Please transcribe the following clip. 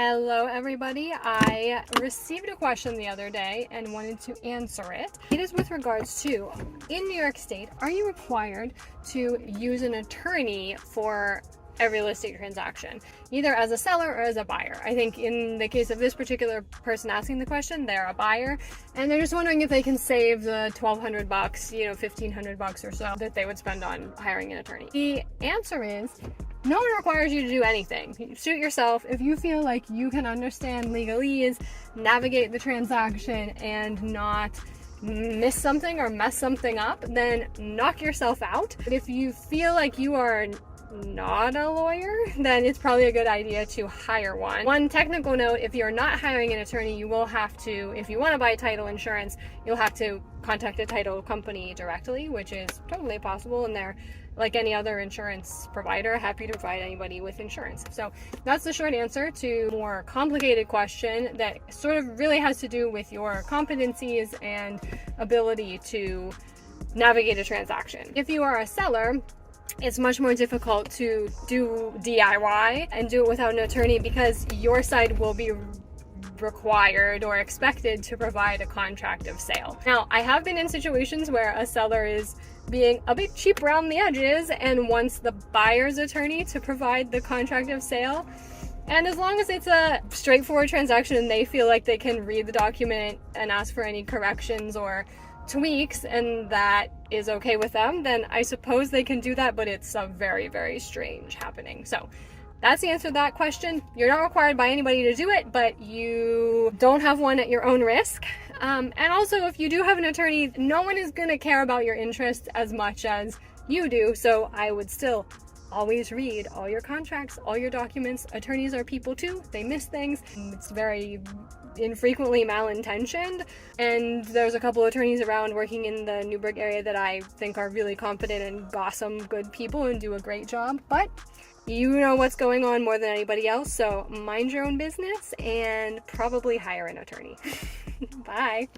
Hello everybody. I received a question the other day and wanted to answer it. It is with regards to, in New York State, are you required to use an attorney for a real estate transaction, either as a seller or as a buyer? I think in the case of this particular person asking the question, they're a buyer and they're just wondering if they can save the $1,200, $1,500 or so that they would spend on hiring an attorney. The answer is no one requires you to do anything. You suit yourself. If you feel like you can understand legalese, navigate the transaction, and not miss something or mess something up, then knock yourself out. But if you feel like you are not a lawyer, then it's probably a good idea to hire one. One technical note: if you're not hiring an attorney, you will have to, if you want to buy title insurance, you'll have to contact a title company directly, which is totally possible, and they're, like any other insurance provider, happy to provide anybody with insurance. So that's the short answer to a more complicated question that sort of really has to do with your competencies and ability to navigate a transaction. If you are a seller, it's much more difficult to do DIY and do it without an attorney because your side will be required or expected to provide a contract of sale. Now, I have been in situations where a seller is being a bit cheap around the edges and wants the buyer's attorney to provide the contract of sale. And as long as it's a straightforward transaction and they feel like they can read the document and ask for any corrections or tweaks and that is okay with them, then I suppose they can do that, but it's a very, very strange happening. So that's the answer to that question. You're not required by anybody to do it, but you don't have one at your own risk. And also, if you do have an attorney, no one is going to care about your interests as much as you do. So I would still always read all your contracts, all your documents. Attorneys are people too. They miss things. It's very infrequently malintentioned. And there's a couple attorneys around working in the Newburgh area that I think are really competent and awesome, good people and do a great job. But you know what's going on more than anybody else, so mind your own business and probably hire an attorney. Bye.